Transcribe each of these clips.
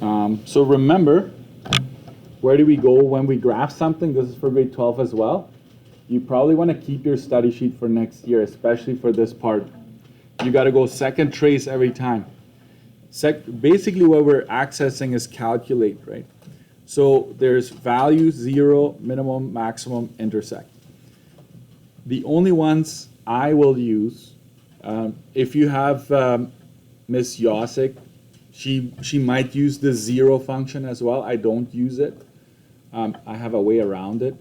So remember, where do we go when we graph something? This is for grade 12 as well. You probably want to keep your study sheet for next year, especially for this part. You got to go second trace every time. Basically what we're accessing is calculate, right? So there's value, 0, minimum, maximum, intersect. The only ones I will use, if you have Miss Yosik, she might use the 0 function as well. I don't use it. I have a way around it.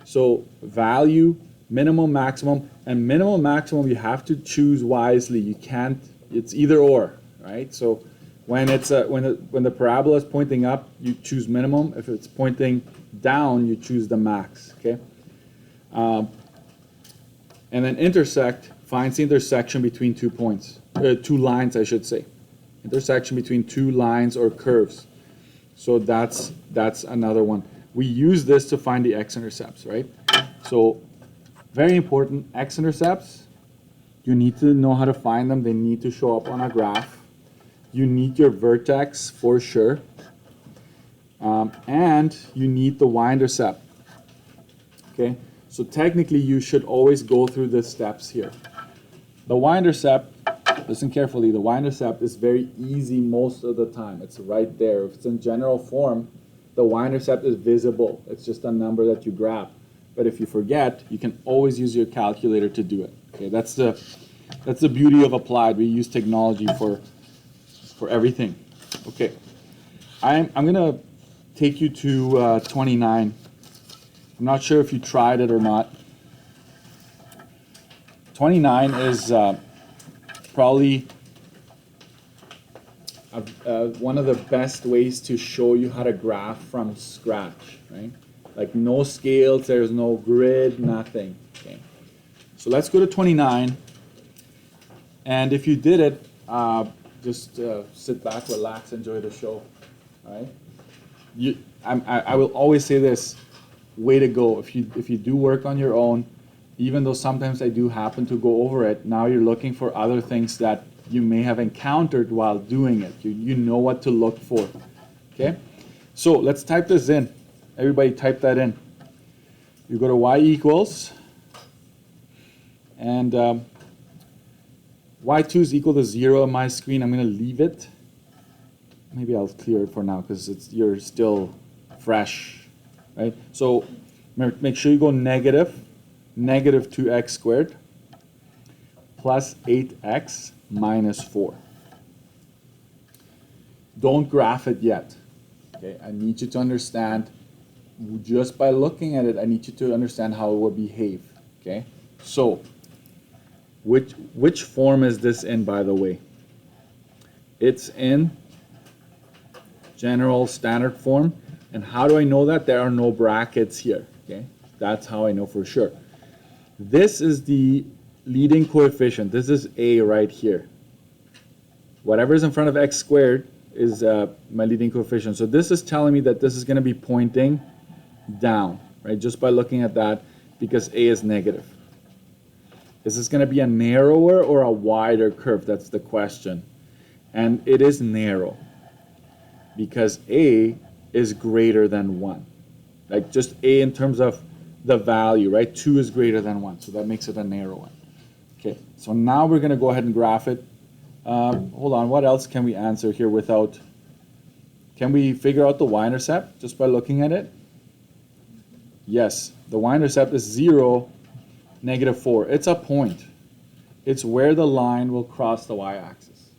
So value, minimum, maximum, and minimum, maximum, you have to choose wisely. You can't, it's either or, right? So when it's when the parabola is pointing up, you choose minimum. If it's pointing down, you choose the max, okay? And then intersect finds the intersection between 2 points, 2 lines, I should say. Intersection between 2 lines or curves. So that's another one. We use this to find the x-intercepts, right? So very important, x-intercepts, you need to know how to find them. They need to show up on a graph. You need your vertex for sure. And you need the y-intercept, okay? So technically you should always go through the steps here. The y-intercept, listen carefully, the y-intercept is very easy most of the time. It's right there. If it's in general form, the y-intercept is visible. It's just a number that you grab. But if you forget, you can always use your calculator to do it. Okay, that's the beauty of applied. We use technology for everything. Okay, I'm gonna take you to 29. I'm not sure if you tried it or not. 29 is probably one of the best ways to show you how to graph from scratch, right? Like no scales, there's no grid, nothing. Okay. So let's go to 29. And if you did it, just sit back, relax, enjoy the show. All right? I will always say this: way to go. If you do work on your own, even though sometimes I do happen to go over it, now you're looking for other things that you may have encountered while doing it. You know what to look for. Okay? So let's type this in. Everybody type that in. You go to y equals, and y2 is equal to 0 on my screen. I'm going to leave it. Maybe I'll clear it for now because you're still fresh, right? So make sure you go negative 2x squared plus 8x minus 4. Don't graph it yet. Okay, I need you to understand, just by looking at it, I need you to understand how it will behave. Okay, so which form is this in, by the way? It's in general standard form. And how do I know that? There are no brackets here. Okay, that's how I know for sure. This is the leading coefficient. This is a right here. Whatever is in front of x squared is my leading coefficient. So this is telling me that this is going to be pointing down, right? Just by looking at that, because a is negative. Is this going to be a narrower or a wider curve? That's the question. And it is narrow because a is greater than 1. Like just a in terms of the value, right? 2 is greater than 1, so that makes it a narrow one. Okay, so now we're going to go ahead and graph it. Hold on, what else can we answer here without... Can we figure out the y-intercept just by looking at it? Yes, the y-intercept is 0, negative 4. It's a point. It's where the line will cross the y-axis.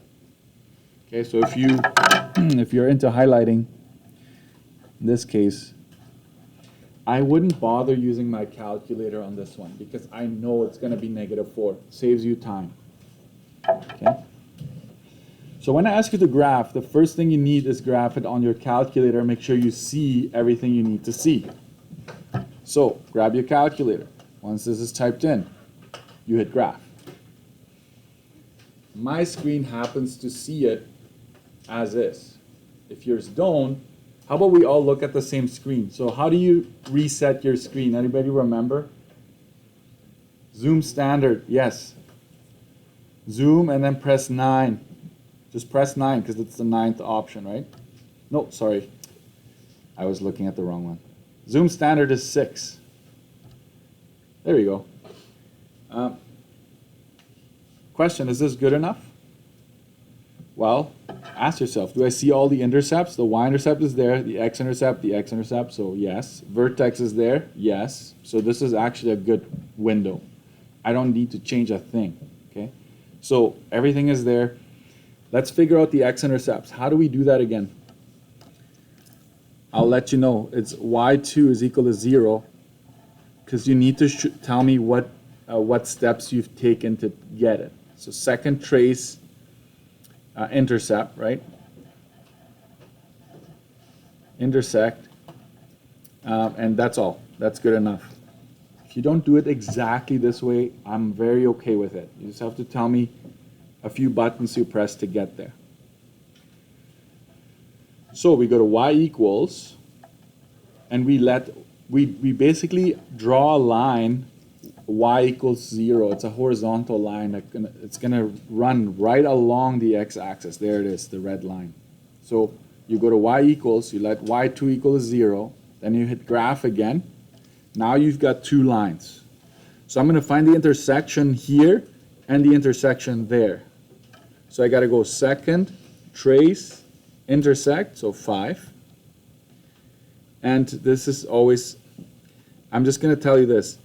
Okay, so if you're into highlighting, in this case, I wouldn't bother using my calculator on this one because I know it's going to be negative 4. Saves you time. Okay. So when I ask you to graph, the first thing you need is graph it on your calculator. Make sure you see everything you need to see. So grab your calculator. Once this is typed in, you hit graph. My screen happens to see it as is. If yours don't, how about we all look at the same screen? So how do you reset your screen? Anybody remember? Zoom standard, yes. Zoom and then press 9. Just press 9 because it's the 9th option, right? No, sorry. I was looking at the wrong one. Zoom standard is 6. There we go. Question, is this good enough? Well, ask yourself, do I see all the intercepts? The y-intercept is there, the x-intercept, so yes. Vertex is there, yes. So this is actually a good window. I don't need to change a thing, okay? So everything is there. Let's figure out the x-intercepts. How do we do that again? I'll let you know. It's y2 is equal to 0 because you need to tell me what steps you've taken to get it. So second trace intercept, right? Intersect, and that's all. That's good enough. If you don't do it exactly this way, I'm very okay with it. You just have to tell me a few buttons you press to get there. So we go to y equals, and we basically draw a line, y equals 0. It's a horizontal line. It's going to run right along the x-axis. There it is, the red line. So you go to y equals, you let y2 equal 0, then you hit graph again. Now you've got two lines. So I'm going to find the intersection here and the intersection there. So I got to go second, trace, intersect, so 5. And this is always, I'm just going to tell you this.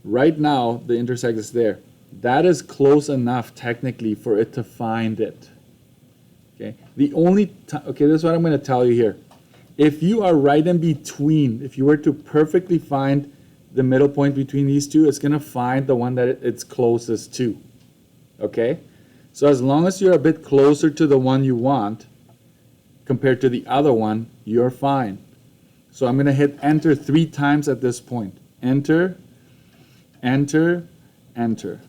Right now, the intersect is there. That is close enough technically for it to find it. Okay. The only okay, this is what I'm going to tell you here. If you are right in between, if you were to perfectly find the middle point between these two, it's going to find the one that it's closest to. Okay? So as long as you're a bit closer to the one you want compared to the other one, you're fine. So I'm going to hit enter 3 times at this point. Enter, enter, enter.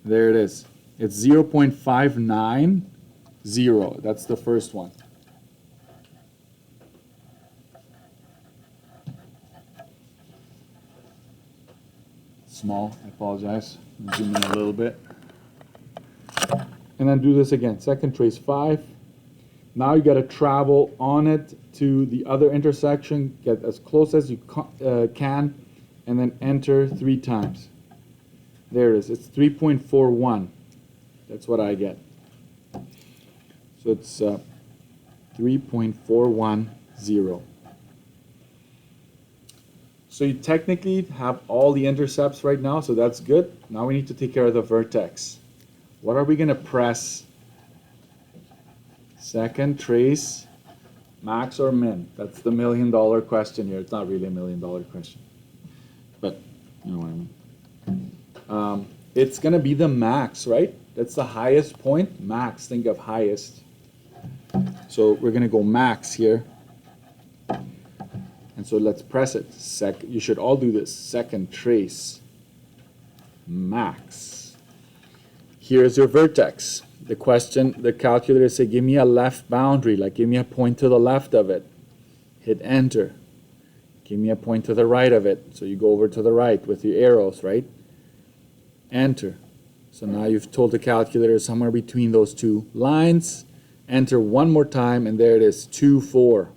There it is. It's 0.590. That's the first one. Small, I apologize. Zoom in a little bit. And then do this again. Second trace 5. Now you got to travel on it to the other intersection, get as close as you can, and then enter 3 times. There it is. It's 3.41. That's what I get. So it's 3.410. So you technically have all the intercepts right now, so that's good. Now we need to take care of the vertex. What are we going to press? Second trace, max or min? That's the $1 million question here. It's not really a $1 million question, but you know what I mean. It's going to be the max, right? That's the highest point. Max, think of highest. So we're going to go max here. And so let's press it. You should all do this. Second trace, max. Here's your vertex. The question, the calculator said, give me a left boundary, like give me a point to the left of it. Hit enter. Give me a point to the right of it. So you go over to the right with your arrows, right? Enter. So now you've told the calculator somewhere between those two lines. Enter one more time, and there it is. 2, 4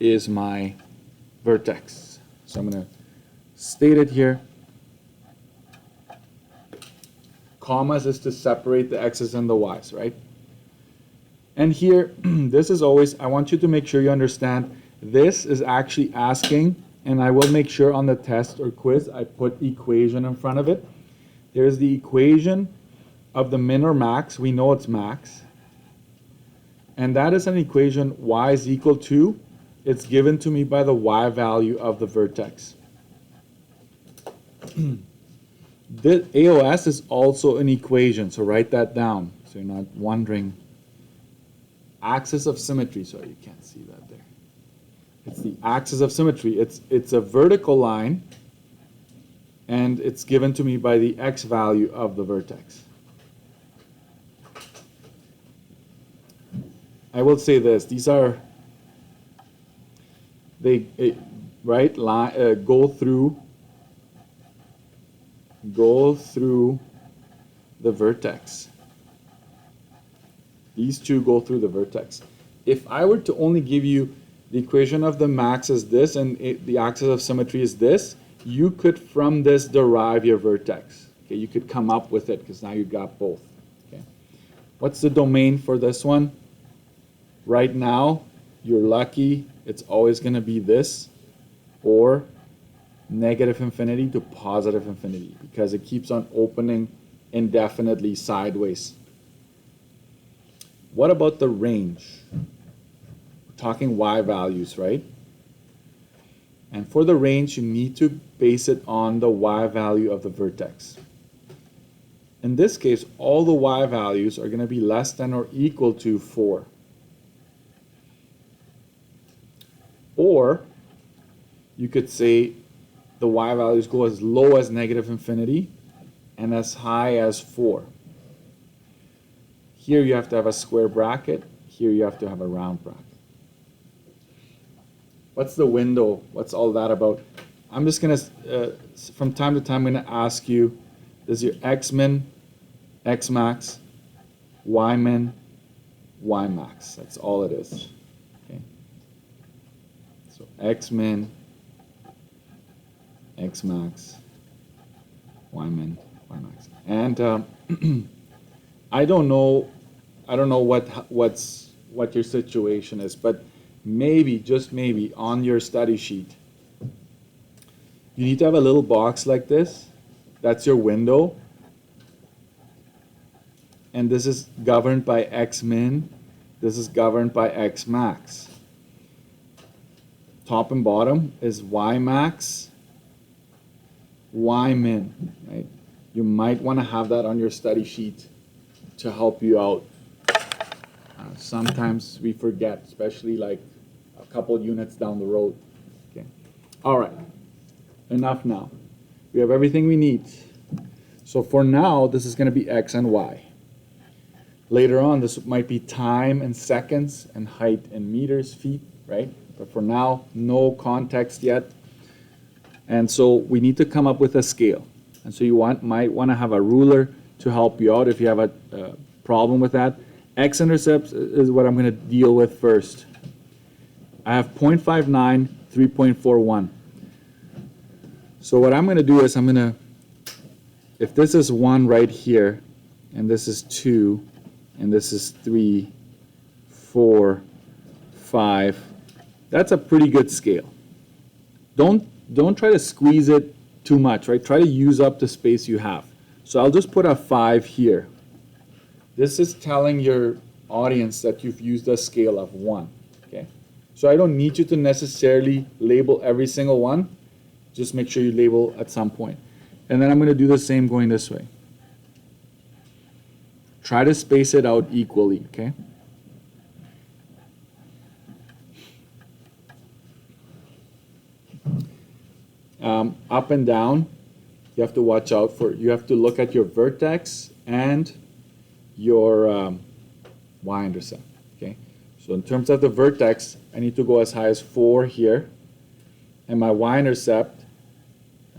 is my vertex. So I'm going to state it here. Commas is to separate the x's and the y's, right? And here, this is always, I want you to make sure you understand, this is actually asking, and I will make sure on the test or quiz, I put equation in front of it. There's the equation of the min or max. We know it's max. And that is an equation y is equal to, it's given to me by the y value of the vertex. The AOS is also an equation, so write that down so you're not wondering. Axis of symmetry, sorry, you can't see that there. It's the axis of symmetry. It's a vertical line, and it's given to me by the x value of the vertex. I will say this, these are, they, right, go through the vertex. These two go through the vertex. if I were to only give you the equation of the max is this and the axis of symmetry is this, you could from this derive your vertex. Okay, you could come up with it because now you got both. Okay, what's the domain for this one? Right now, you're lucky. It's always going to be this, or negative infinity to positive infinity, because it keeps on opening indefinitely sideways. What about the range? We're talking y values, right? And for the range, you need to base it on the y value of the vertex. In this case, all the y values are going to be less than or equal to 4. Or you could say the y values go as low as negative infinity and as high as 4. Here you have to have a square bracket. Here you have to have a round bracket. What's the window? What's all that about? I'm just going to, from time to time, I'm going to ask you, does your x min, x max, y min, y max? That's all it is. Okay. So x min, x max, y min, y max. And I don't know what your situation is, but maybe, just maybe, on your study sheet, you need to have a little box like this. That's your window. And this is governed by x min. This is governed by x max. Top and bottom is y max, y min, right? You might want to have that on your study sheet to help you out. Sometimes we forget, especially like a couple units down the road. Okay. All right. Enough now. We have everything we need. So for now, this is going to be x and y. Later on, this might be time and seconds and height in meters, feet, right? But for now, no context yet. And so we need to come up with a scale. And so you might want to have a ruler to help you out if you have a problem with that. X-intercepts is what I'm going to deal with first. I have 0.59, 3.41. So what I'm going to do is if this is 1 right here, and this is 2, and this is 3, 4, 5, that's a pretty good scale. Don't try to squeeze it too much, right? Try to use up the space you have. So I'll just put a 5 here. This is telling your audience that you've used a scale of 1, okay? So I don't need you to necessarily label every single one. Just make sure you label at some point. And then I'm going to do the same going this way. Try to space it out equally, okay? Up and down, you have to watch out for, you have to look at your vertex and your y-intercept, okay? So in terms of the vertex, I need to go as high as 4 here. And my y-intercept,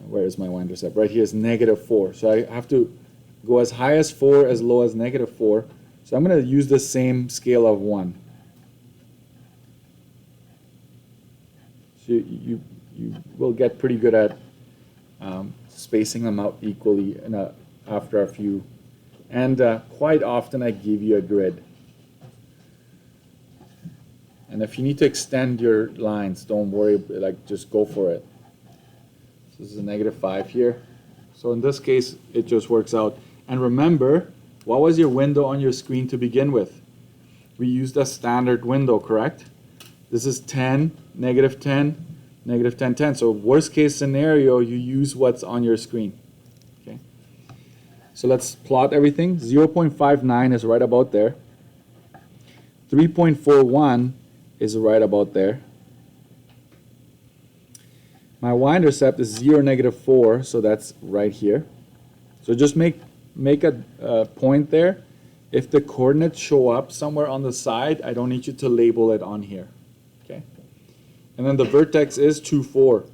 where is my y-intercept? Right here is -4. So I have to go as high as 4, as low as -4. So I'm going to use the same scale of 1. So you will get pretty good at spacing them out equally after a few. And quite often I give you a grid. And if you need to extend your lines, don't worry, like just go for it. So this is a -5 here. So in this case, it just works out. And remember, what was your window on your screen to begin with? We used a standard window, correct? This is 10, -10, -10, 10. So worst case scenario, you use what's on your screen. Okay. So let's plot everything. 0.59 is right about there. 3.41 is right about there. My y-intercept is 0, -4, so that's right here. So just make a point there. If the coordinates show up somewhere on the side, I don't need you to label it on here. Okay. And then the vertex is 2, 4.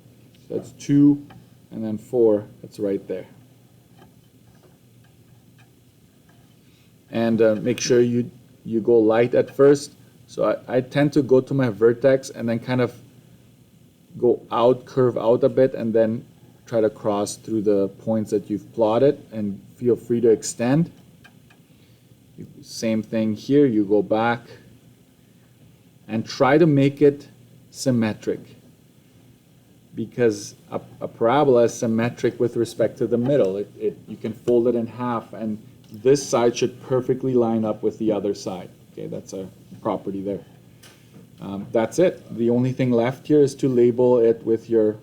So that's 2 and then 4. That's right there. And make sure you go light at first. So I tend to go to my vertex and then kind of go out, curve out a bit, and then try to cross through the points that you've plotted, and feel free to extend. Same thing here, you go back and try to make it symmetric, because a parabola is symmetric with respect to the middle. You can fold it in half, and this side should perfectly line up with the other side. Okay, that's a property there. That's it. The only thing left here is to label it with your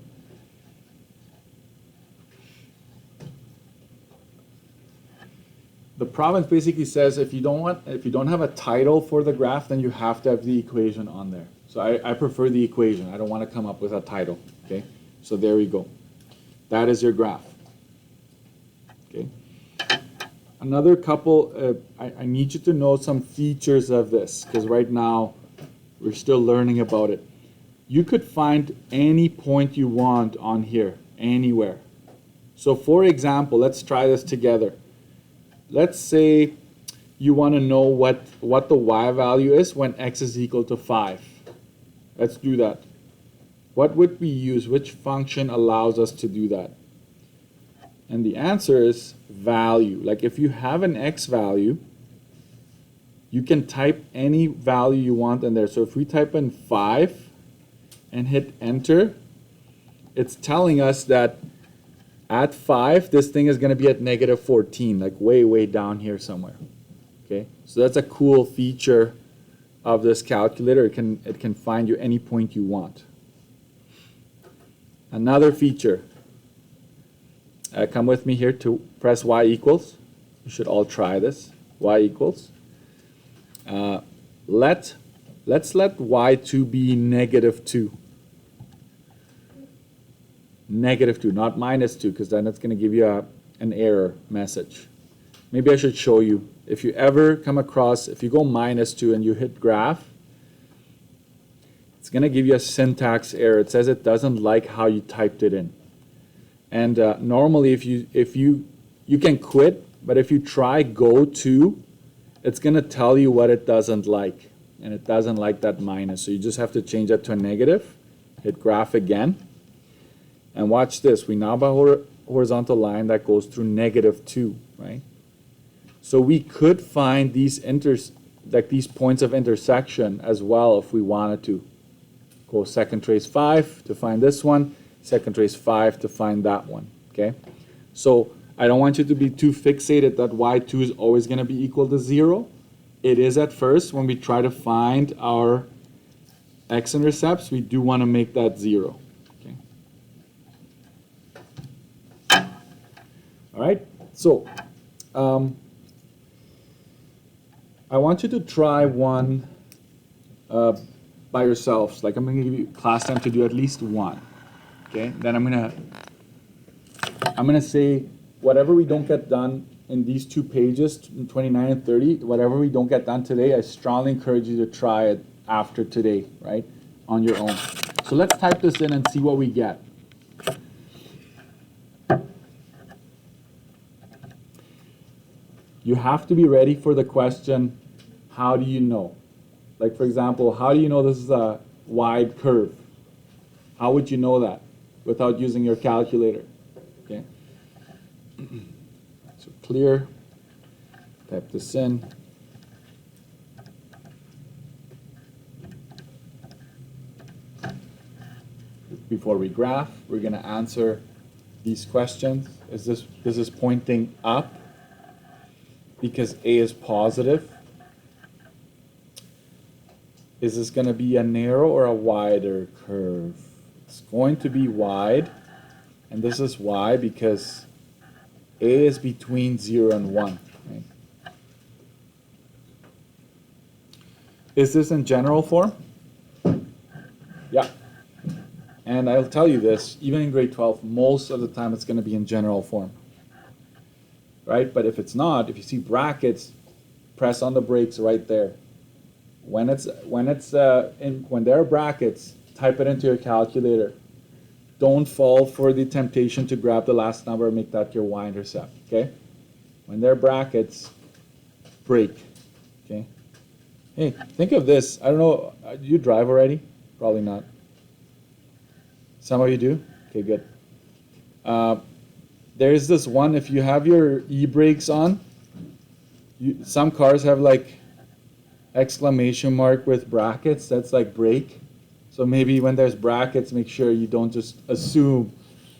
the province basically says if you don't have a title for the graph, then you have to have the equation on there. So I prefer the equation. I don't want to come up with a title. Okay, so there we go. That is your graph. Okay. Another couple. I need you to know some features of this, because right now we're still learning about it. You could find any point you want on here, anywhere. So for example, let's try this together. Let's say you want to know what the y value is when x is equal to 5. Let's do that. What would we use? Which function allows us to do that? And the answer is value. Like if you have an x value, you can type any value you want in there. So if we type in 5 and hit enter, it's telling us that at 5, this thing is going to be at negative 14, like way down here somewhere. Okay, so that's a cool feature of this calculator. It can find you any point you want. Another feature. Come with me here to press y equals. You should all try this. Y equals. Let's let y2 be negative 2. Negative 2, not minus 2, because then it's going to give you an error message. Maybe I should show you. If you ever come across, if you go minus 2 and you hit graph, it's going to give you a syntax error. It says it doesn't like how you typed it in. And normally if you can quit, but if you try go to, it's going to tell you what it doesn't like. And it doesn't like that minus. So you just have to change that to a negative. Hit graph again. And watch this. We now have a horizontal line that goes through negative 2, right? So we could find these points of intersection as well if we wanted to. Go second trace 5 to find this one, second trace 5 to find that one, okay? So I don't want you to be too fixated that y2 is always going to be equal to 0. It is at first. When we try to find our x-intercepts, we do want to make that 0. All right, so I want you to try one by yourselves. Like I'm going to give you class time to do at least one. Okay, then I'm gonna say whatever we don't get done in these 2 pages, 29 and 30, whatever we don't get done today, I strongly encourage you to try it after today, right, on your own. So let's type this in and see what we get. You have to be ready for the question, how do you know? Like for example, how do you know this is a wide curve? How would you know that without using your calculator? Okay. So clear, type this in. Before we graph, we're going to answer these questions. This is pointing up because A is positive. Is this going to be a narrow or a wider curve? It's going to be wide, and this is why, because A is between 0 and 1. Right? Is this in general form? Yeah. And I'll tell you this, even in grade 12, most of the time it's going to be in general form. Right? But if it's not, if you see brackets, press on the brakes right there. When there are brackets, type it into your calculator. Don't fall for the temptation to grab the last number and make that your y-intercept. Okay? When there are brackets, break. Okay? Hey, think of this. I don't know, do you drive already? Probably not. Some of you do? Okay, good. There's this one, if you have your e-brakes on, some cars have like exclamation mark with brackets, that's like brake. So maybe when there's brackets, make sure you don't just assume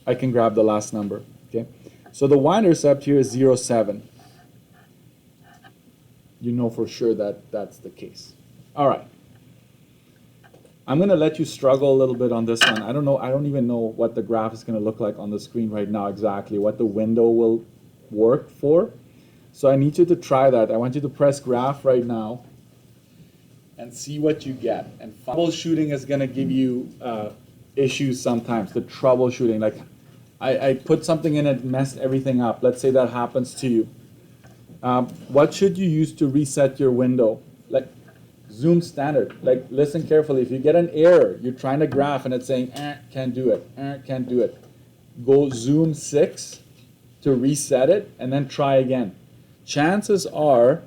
I can grab the last number, okay? So the y-intercept here is 0, 7. You know for sure that that's the case. All right. I'm going to let you struggle a little bit on this one. I don't know. I don't even know what the graph is going to look like on the screen right now exactly, what the window will work for. So I need you to try that. I want you to press graph right now and see what you get. And troubleshooting is going to give you issues sometimes, the troubleshooting. Like I put something in and messed everything up. Let's say that happens to you. What should you use to reset your window? Like zoom standard. Like listen carefully. If you get an error, you're trying to graph and it's saying, can't do it, can't do it. Go zoom 6 to reset it and then try again. Chances are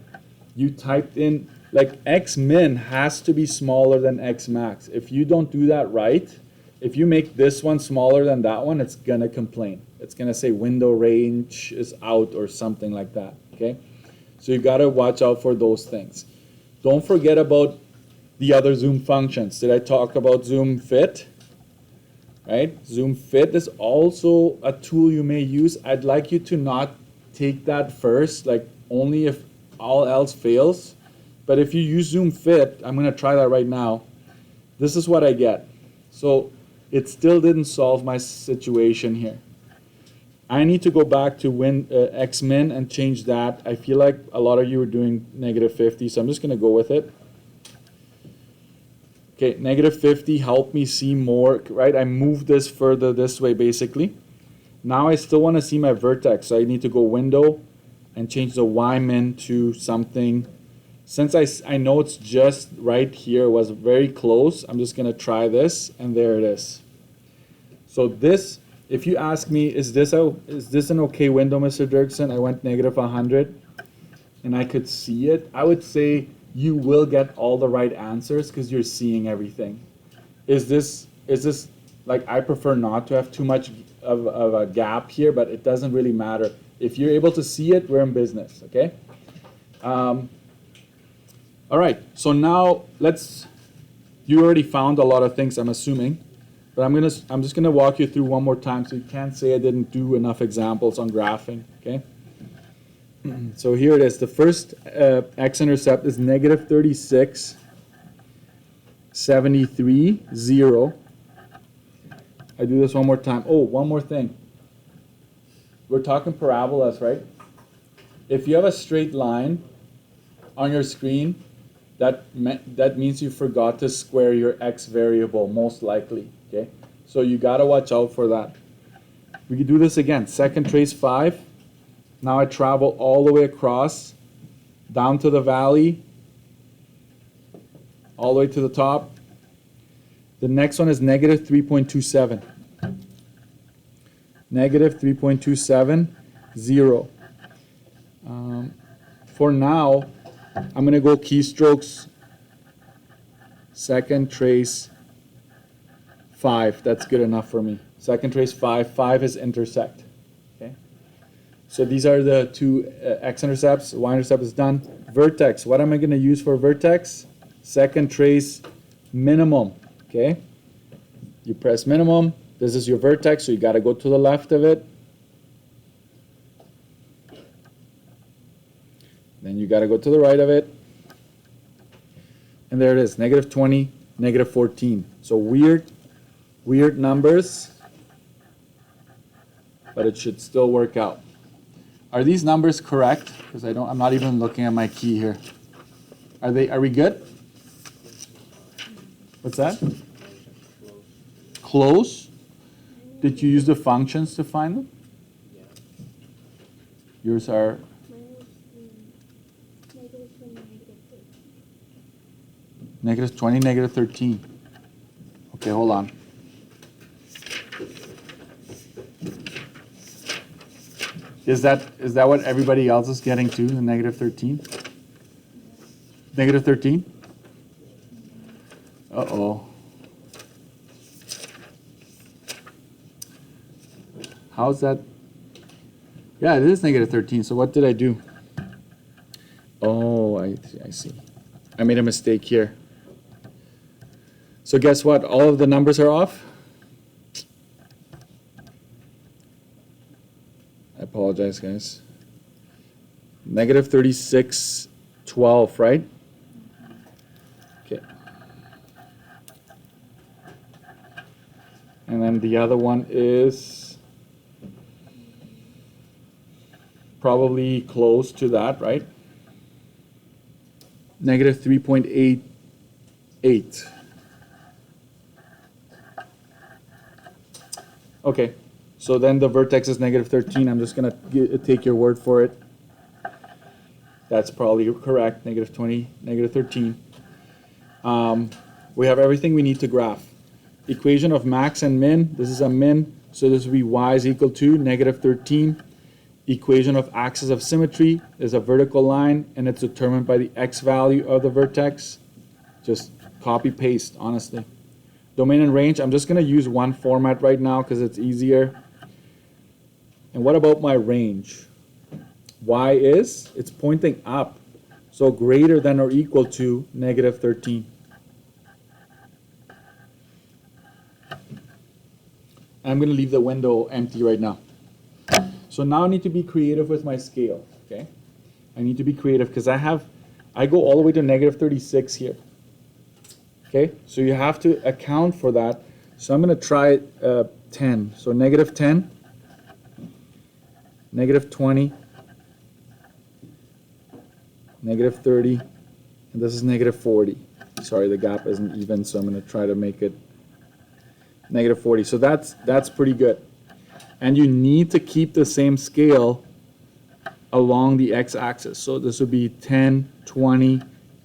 you typed in, like X min has to be smaller than X max. If you don't do that right, if you make this one smaller than that one, it's gonna complain. It's gonna say window range is out or something like that, okay? So you gotta watch out for those things. Don't forget about the other zoom functions. Did I talk about zoom fit? Right? Zoom fit is also a tool you may use. I'd like you to not take that first, like only if all else fails. But if you use zoom fit, I'm gonna try that right now. This is what I get. So it still didn't solve my situation here. I need to go back to X min and change that. I feel like a lot of you are doing -50, so I'm just going to go with it. Okay, -50 helped me see more, right? I moved this further this way, basically. Now I still want to see my vertex, so I need to go window and change the Y min to something. Since I know it's just right here, it was very close, I'm just going to try this, and there it is. So this, if you ask me, is this an okay window, Mr. Dirksen? I went -100 and I could see it. I would say you will get all the right answers because you're seeing everything. Is this like, I prefer not to have too much of a gap here, but it doesn't really matter. If you're able to see it, we're in business, okay? All right, so now you already found a lot of things, I'm assuming. But I'm just gonna walk you through one more time so you can't say I didn't do enough examples on graphing, okay? So here it is. The first x-intercept is -36, 73, 0. I do this one more time. Oh, one more thing. We're talking parabolas, right? If you have a straight line on your screen, that means you forgot to square your x variable, most likely. Okay, so you gotta watch out for that. We can do this again. Second trace 5. Now I travel all the way across, down to the valley, all the way to the top. The next one is -3.27. -3.27, 0. For now, I'm gonna go keystrokes, second trace 5, that's good enough for me. Second trace 5, 5 is intersect. Okay. So these are the two x-intercepts. Y-intercept is done. Vertex, what am I going to use for vertex? Second trace minimum. Okay. You press minimum. This is your vertex, so you got to go to the left of it. Then you got to go to the right of it. And there it is, -20, -14. So weird numbers, but it should still work out. Are these numbers correct? Because I'm not even looking at my key here. Are we good? What's that? Close? Did you use the functions to find them? Yours are -20, -13. Okay, hold on. Is that what everybody else is getting too, the -13? -13? Uh-oh. How's that? Yeah, it is negative 13. So what did I do? Oh, I see. I made a mistake here. So guess what? All of the numbers are off. I apologize, guys. Negative 36, 12, right? Okay. And then the other one is probably close to that, right? Negative 3.88. Okay, so then the vertex is negative 13. I'm just going to take your word for it. That's probably correct, negative 20, negative 13. We have everything we need to graph. Equation of max and min, this is a min, so this would be y is equal to negative 13. Equation of axis of symmetry is a vertical line, and it's determined by the x value of the vertex. Just copy paste, honestly. Domain and range, I'm just going to use one format right now because it's easier. And what about my range? Y is, it's pointing up, so greater than or equal to negative 13. I'm going to leave the window empty right now. So now I need to be creative with my scale, okay? I need to be creative because I go all the way to negative 36 here. Okay, so you have to account for that. So I'm going to try 10. So negative 10, negative 20, negative 30, and this is negative 40. Sorry, the gap isn't even, so I'm going to try to make it negative 40. So that's pretty good. And you need to keep the same scale along the x-axis. So this would be 10, 20,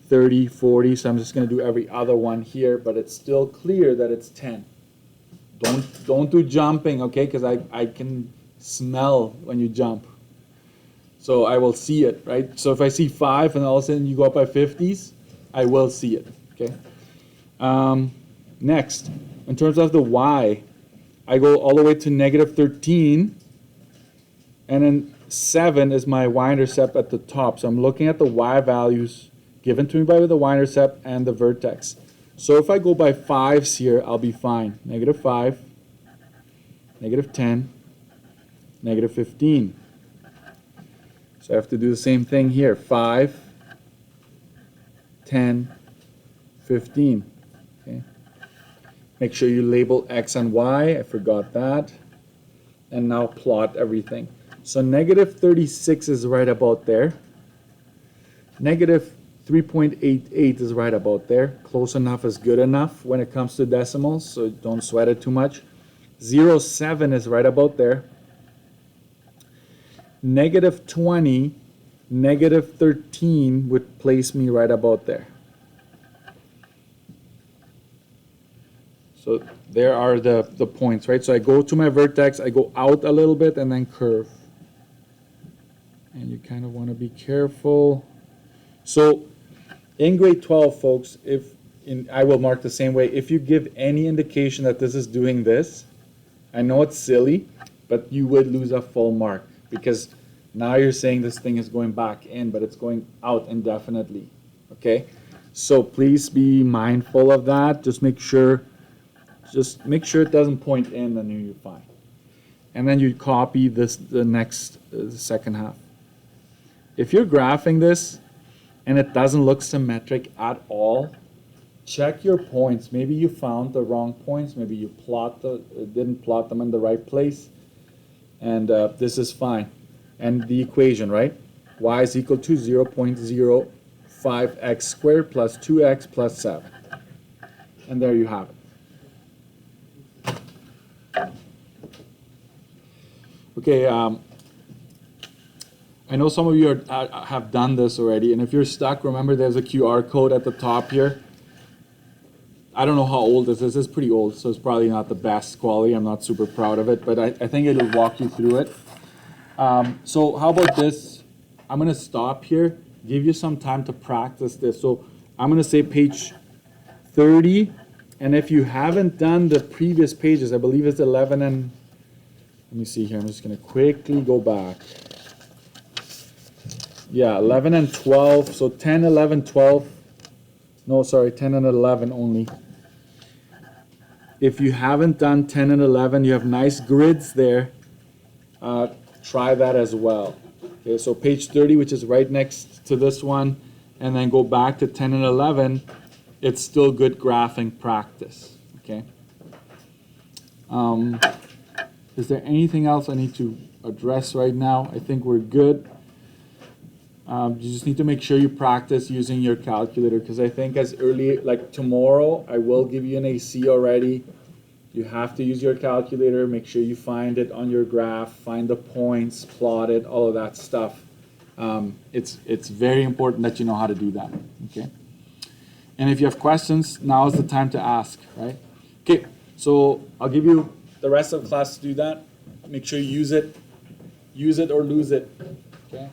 30, 40, so I'm just going to do every other one here, but it's still clear that it's 10. Don't do jumping, okay, because I can smell when you jump. So I will see it, right? So if I see 5 and all of a sudden you go up by 50s, I will see it, okay? Next, in terms of the y, I go all the way to negative 13, and then 7 is my y-intercept at the top. So I'm looking at the y values given to me by the y-intercept and the vertex. So if I go by 5s here, I'll be fine. Negative 5, negative 10, negative 15. So I have to do the same thing here. 5, 10, 15. Okay. Make sure you label x and y. I forgot that. And now plot everything. So negative 36 is right about there. Negative 3.88 is right about there. Close enough is good enough when it comes to decimals, so don't sweat it too much. 0.7 is right about there. Negative 20, negative 13 would place me right about there. So there are the points, right? So I go to my vertex, I go out a little bit, and then curve. And you kind of want to be careful. So in grade 12, folks, I will mark the same way. If you give any indication that this is doing this, I know it's silly, but you would lose a full mark because now you're saying this thing is going back in, but it's going out indefinitely, okay? So please be mindful of that. Just make sure it doesn't point in, then you're fine. And then you copy this, the next second half. If you're graphing this and it doesn't look symmetric at all, check your points. Maybe you found the wrong points. Maybe you didn't plot them in the right place. And this is fine. And the equation, right? Y is equal to 0.05x squared plus 2x plus 7. And there you have it. Okay, I know some of you have done this already, and if you're stuck, remember there's a QR code at the top here. I don't know how old this is. It's pretty old, so it's probably not the best quality. I'm not super proud of it, but I think it'll walk you through it. So how about this? I'm going to stop here, give you some time to practice this. So I'm going to say page 30, and if you haven't done the previous pages, I believe it's 11 and, let me see here, I'm just going to quickly go back. Yeah, 11 and 12, so 10, 11, 12. No, sorry, 10 and 11 only. If you haven't done 10 and 11, you have nice grids there. Try that as well. Okay, so page 30, which is right next to this one, and then go back to 10 and 11. It's still good graphing practice. Okay. Is there anything else I need to address right now? I think we're good. You just need to make sure you practice using your calculator, because I think as early, like tomorrow, I will give you an AC already. You have to use your calculator, make sure you find it on your graph, find the points, plot it, all of that stuff. It's very important that you know how to do that, okay? And if you have questions, now is the time to ask, right? Okay, so I'll give you the rest of the class to do that. Make sure you use it or lose it, okay?